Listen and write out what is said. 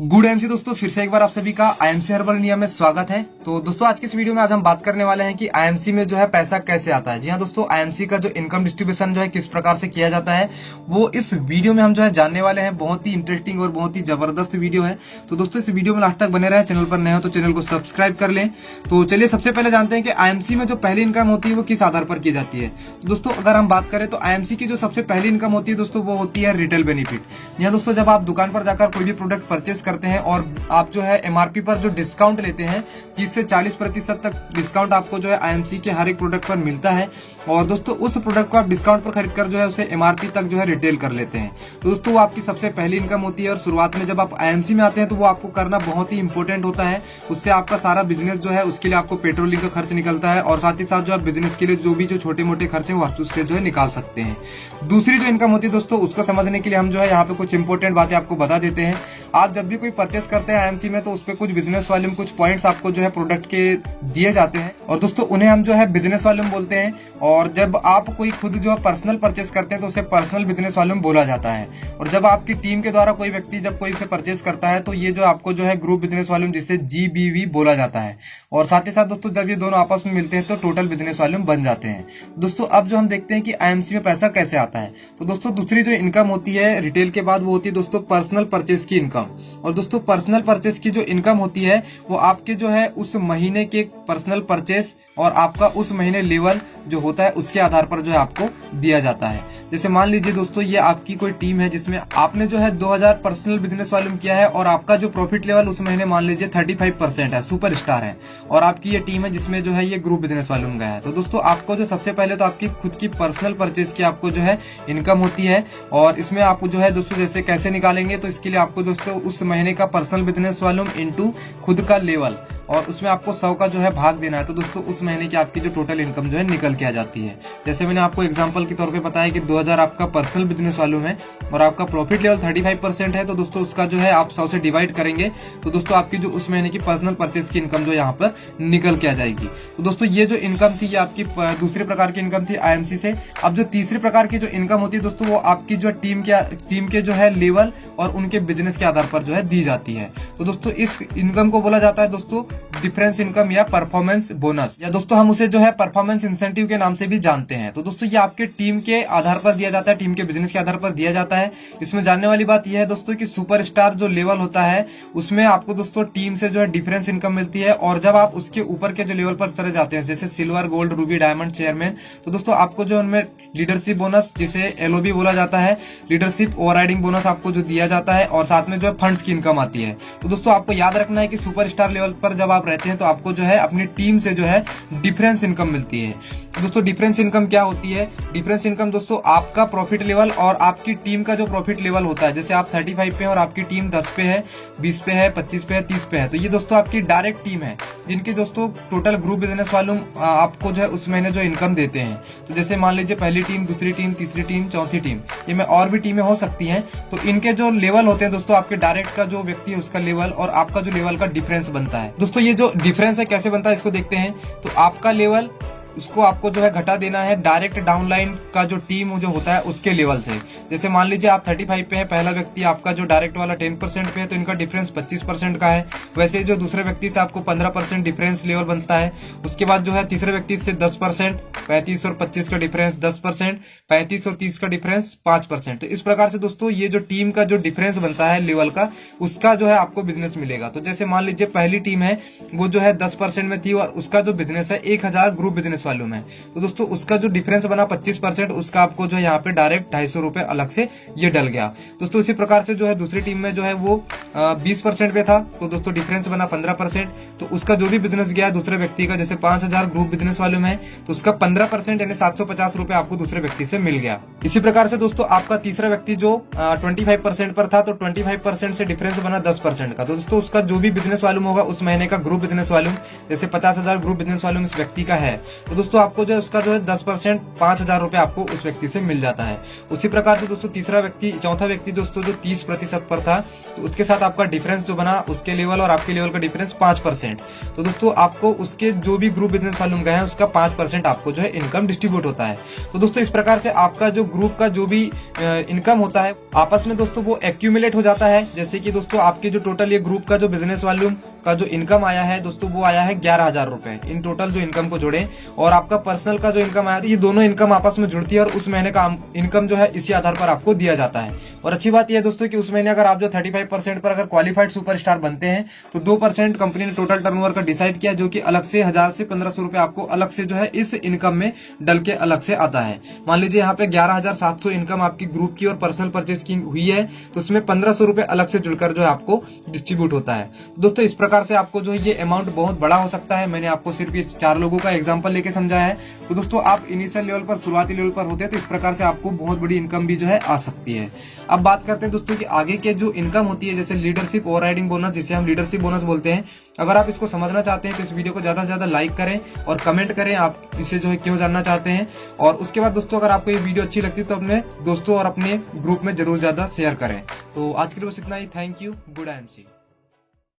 Good MC दोस्तों, फिर से एक बार आप सभी का आईएमसी हर्बल इंडिया में स्वागत है। तो दोस्तों आज के इस वीडियो में आज हम बात करने वाले हैं कि आईएमसी में जो है पैसा कैसे आता है। जी हाँ दोस्तों, आईएमसी का जो इनकम डिस्ट्रीब्यूशन जो है किस प्रकार से किया जाता है वो इस वीडियो में हम जो है जानने वाले हैं। बहुत ही इंटरेस्टिंग और बहुत ही जबरदस्त वीडियो है। तो दोस्तों इस वीडियो में लास्ट तक बने रहे। चैनल पर नए हो तो चैनल को सब्सक्राइब कर लें। तो चलिए सबसे पहले जानते हैं कि आईएमसी में जो पहली इनकम होती है वो किस आधार पर की जाती है। तो दोस्तों अगर हम बात करें तो आईएमसी की जो सबसे पहली इनकम होती है दोस्तों वो होती है रिटेल बेनिफिट। जी हाँ दोस्तों, जब आप दुकान पर जाकर कोई भी प्रोडक्ट परचेस करते हैं और आप जो है एमआरपी पर जो डिस्काउंट लेते हैं 30 से 40% तक डिस्काउंट आपको जो है आईएमसी के हर एक प्रोडक्ट पर मिलता है। और दोस्तों उस प्रोडक्ट को आप डिस्काउंट पर खरीद कर जो है उसे एमआरपी तक जो है रिटेल कर लेते हैं। तो दोस्तों वो आपकी सबसे पहली इनकम होती है। और शुरुआत में जब आप आईएमसी में आते हैं तो वो आपको करना बहुत ही इंपॉर्टेंट होता है। उससे आपका सारा बिजनेस जो है उसके लिए आपको पेट्रोलिंग का खर्च निकलता है और साथ ही साथ जो आप बिजनेस के लिए जो भी जो छोटे मोटे खर्च है वो उससे जो है निकाल सकते हैं। दूसरी जो इनकम होती है दोस्तों उसको समझने के लिए हम जो है यहाँ पे कुछ इंपॉर्टेंट बातें आपको बता देते हैं। आप जब भी कोई परचेस करते हैं आईएमसी में तो उस पे कुछ बिजनेस वॉल्यूम कुछ पॉइंट्स आपको जो है प्रोडक्ट के दिए जाते हैं और दोस्तों उन्हें हम जो है बिजनेस वॉल्यूम बोलते हैं। और जब आप कोई खुद जो है पर्सनल परचेस करते हैं तो उसे पर्सनल बिजनेस वॉल्यूम बोला जाता है। और जब आपकी टीम के द्वारा कोई व्यक्ति जब कोई से परचेस करता है तो ये जो आपको जो है ग्रुप बिजनेस वॉल्यूम जिसे जीबीवी बोला जाता है। और साथ ही साथ दोस्तों जब ये दोनों आपस में मिलते हैं तो टोटल बिजनेस वॉल्यूम बन जाते हैं। दोस्तों अब जो हम देखते हैं कि आईएमसी में पैसा कैसे आता है। तो दोस्तों दूसरी जो इनकम होती है रिटेल के बाद वो होती है दोस्तों पर्सनल परचेस की इनकम। और दोस्तों पर्सनल परचेस की जो इनकम होती है वो आपके जो है उस महीने के पर्सनल परचेस और आपका उस महीने लेवल जो होता है उसके आधार पर जो है आपको दिया जाता है। जैसे मान लीजिए दोस्तों ये आपकी कोई टीम है जिसमें आपने जो है 2000 पर्सनल बिजनेस वॉल्यूम किया है और आपका जो प्रॉफिट लेवल उस महीने मान लीजिए 35% है, सुपर स्टार है। और आपकी ये टीम है जिसमें जो है ये ग्रुप बिजनेस वॉल्यूम गया है। तो दोस्तों आपको जो सबसे पहले तो आपकी खुद की पर्सनल परचेज की आपको जो है इनकम होती है। और इसमें आप जो है दोस्तों जैसे कैसे निकालेंगे तो इसके लिए आपको दोस्तों उस महीने का पर्सनल बिजनेस वॉल्यूम इंटू खुद का लेवल और उसमें आपको 100 का जो है भाग देना है। तो दोस्तों उस महीने की आपकी जो टोटल इनकम जो है निकल के आ जाती है। जैसे मैंने आपको एग्जांपल के तौर पे बताया कि 2000 आपका पर्सनल बिजनेस वॉल्यूम है और आपका प्रॉफिट लेवल 35% है। तो दोस्तों उसका जो है आप 100 से डिवाइड करेंगे तो दोस्तों आपकी जो उस महीने की पर्सनल परचेज की इनकम जो यहाँ पर निकल के आ जाएगी। तो दोस्तों ये जो इनकम थी ये आपकी दूसरे प्रकार की इनकम थी आईएमसी से। अब जो तीसरे प्रकार की जो इनकम होती है दोस्तों वो आपकी जो टीम के जो है लेवल और उनके बिजनेस के आधार पर जो है दी जाती है। तो दोस्तों इस इनकम को बोला जाता है दोस्तों डिफरेंस इनकम या परफॉर्मेंस बोनस, या दोस्तों हम उसे जो है परफॉर्मेंस इंसेंटिव के नाम से भी जानते हैं। तो दोस्तों ये आपके टीम के आधार पर दिया जाता है, टीम के बिजनेस के आधार पर दिया जाता है। इसमें जानने वाली बात यह है दोस्तों कि सुपरस्टार जो लेवल होता है उसमें आपको दोस्तों टीम से जो है डिफरेंस इनकम मिलती है। और जब आप उसके ऊपर के जो लेवल पर चले जाते हैं जैसे silver, gold, Ruby, diamond, chairman, तो दोस्तों आपको जो उनमें लीडरशिप बोनस जिसे एलओबी बोला जाता है, लीडरशिप ओवरराइडिंग बोनस आपको जो दिया जाता है और साथ में जो है फंड्स की इनकम आती है। तो दोस्तों आपको याद रखना है कि सुपरस्टार लेवल पर जब आप रहते हैं तो आपको जो है अपनी टीम से जो है डिफरेंस इनकम मिलती है। तो दोस्तों डिफरेंस इनकम क्या होती है? डिफरेंस इनकम दोस्तों आपका प्रॉफिट लेवल और आपकी टीम का जो प्रॉफिट लेवल होता है। जैसे आप 35 पे हैं और आपकी टीम 10 पे है, 20 पे है, 25 पे है, 30 पे है, तो ये दोस्तों आपकी डायरेक्ट टीम है जिनकी दोस्तों टोटल ग्रुप बिजनेस वॉल्यूम आपको जो है उस महीने जो इनकम देते हैं। तो जैसे मान लीजिए पहली टीम, दूसरी टीम, तीसरी टीम, चौथी टीम, ये में और भी टीमें हो सकती हैं। तो इनके जो लेवल होते हैं दोस्तों आपके डायरेक्ट का जो व्यक्ति है उसका लेवल और आपका जो लेवल का डिफरेंस बनता है। दोस्तों ये जो डिफरेंस है कैसे बनता है इसको देखते हैं। तो आपका लेवल उसको आपको जो है घटा देना है डायरेक्ट डाउनलाइन का जो टीम जो होता है उसके लेवल से। जैसे मान लीजिए आप 35 पे है, पहला व्यक्ति आपका जो डायरेक्ट वाला 10% पे है तो इनका डिफरेंस 25% का है। वैसे जो दूसरे व्यक्ति से आपको 15% डिफरेंस लेवल बनता है। उसके बाद जो है तीसरे व्यक्ति से 10%, 35 और 25 का डिफरेंस 10%, 35 और 30 का डिफरेंस 5%। तो इस प्रकार से दोस्तों ये जो टीम का जो डिफरेंस बनता है लेवल का उसका जो है आपको बिजनेस मिलेगा। तो जैसे मान लीजिए पहली टीम है वो जो है 10% में थी और उसका जो बिजनेस है 1000 ग्रुप बिजनेस वॉल्यूम है। तो दोस्तों उसका जो डिफरेंस बना 25%, उसका आपको जो यहाँ पे डायरेक्ट 250 रुपए अलग से ये डल गया। दोस्तों इसी प्रकार से जो है दूसरी टीम में जो है वो 20% पे था तो दोस्तों डिफरेंस बना 15%। तो उसका जो भी बिजनेस गया दूसरे व्यक्ति का, जैसे 5000 ग्रुप बिजनेस वॉल्यूम है तो उसका 15% यानी 750 रुपए आपको दूसरे व्यक्ति से मिल गया। इसी प्रकार से दोस्तों आपका तीसरा व्यक्ति जो 25% पर था तो 25% से डिफरेंस बना 10% का। तो दोस्तों उसका जो भी बिजनेस वॉल्यूम होगा उस महीने का ग्रुप बिजनेस वॉल्यूम, जैसे 50,000 ग्रुप बिजनेस वॉल्यूम इस व्यक्ति का है तो दोस्तों आपको जो है उसका जो है 10% 5,000 रुपए आपको उस व्यक्ति से मिल जाता है। उसी प्रकार से दोस्तों चौथा व्यक्ति दोस्तों जो 30% पर था, तो उसके साथ आपका डिफरेंस जो बना, उसके लेवल और आपके लेवल का डिफरेंस 5%। तो दोस्तों आपको उसके जो भी ग्रुप बिजनेस वाले गए हैं उसका 5% आपको जो है इनकम डिस्ट्रीब्यूट होता है। तो दोस्तों इस प्रकार से आपका जो ग्रुप का जो भी इनकम होता है आपस में दोस्तों वो एक्यूमुलेट हो जाता है। जैसे कि दोस्तों आपके जो टोटल ये ग्रुप का जो बिजनेस वॉल्यूम का जो इनकम आया है दोस्तों वो आया है 11,000 रुपए इन टोटल जो इनकम को जोड़े, और आपका पर्सनल का जो इनकम आया था, ये दोनों इनकम आपस में जुड़ती है और उस महीने का इनकम जो है इसी आधार पर आपको दिया जाता है। और अच्छी बात यह है दोस्तों कि उस महीने अगर आप जो 35% पर अगर क्वालिफाइड सुपरस्टार बनते हैं तो 2% कंपनी ने टोटल टर्नओवर का डिसाइड किया, जो कि अलग से 1,000 से 1,500 रुपए आपको अलग से जो है इस इनकम में डल के अलग से आता है। मान लीजिए यहाँ पे 11,700 इनकम आपकी ग्रुप की और पर्सनल परचेज की हुई है, तो उसमें 1,500 रुपए अलग से जुड़कर जो है आपको डिस्ट्रीब्यूट होता है। दोस्तों इस प्रकार से आपको जो ये अमाउंट बहुत बड़ा हो सकता है। मैंने आपको सिर्फ ये 4 लोगों का एग्जांपल लेके समझाया है। तो दोस्तों आप इनिशियल लेवल पर, शुरुआती लेवल पर होते हैं तो इस प्रकार से आपको बहुत बड़ी इनकम भी जो है आ सकती है। अब बात करते हैं दोस्तों कि आगे के जो इनकम होती है, जैसे लीडरशिप ओवरराइडिंग बोनस, जिसे हम लीडरशिप बोनस बोलते हैं। अगर आप इसको समझना चाहते हैं तो इस वीडियो को ज्यादा से ज्यादा लाइक करें और कमेंट करें आप इसे जो है क्यों जानना चाहते हैं। और उसके बाद दोस्तों अगर आपको ये वीडियो अच्छी लगती है तो अपने दोस्तों और अपने ग्रुप में जरूर ज्यादा शेयर करें। तो आज के लिए बस इतना ही। Thank you. Good IMC।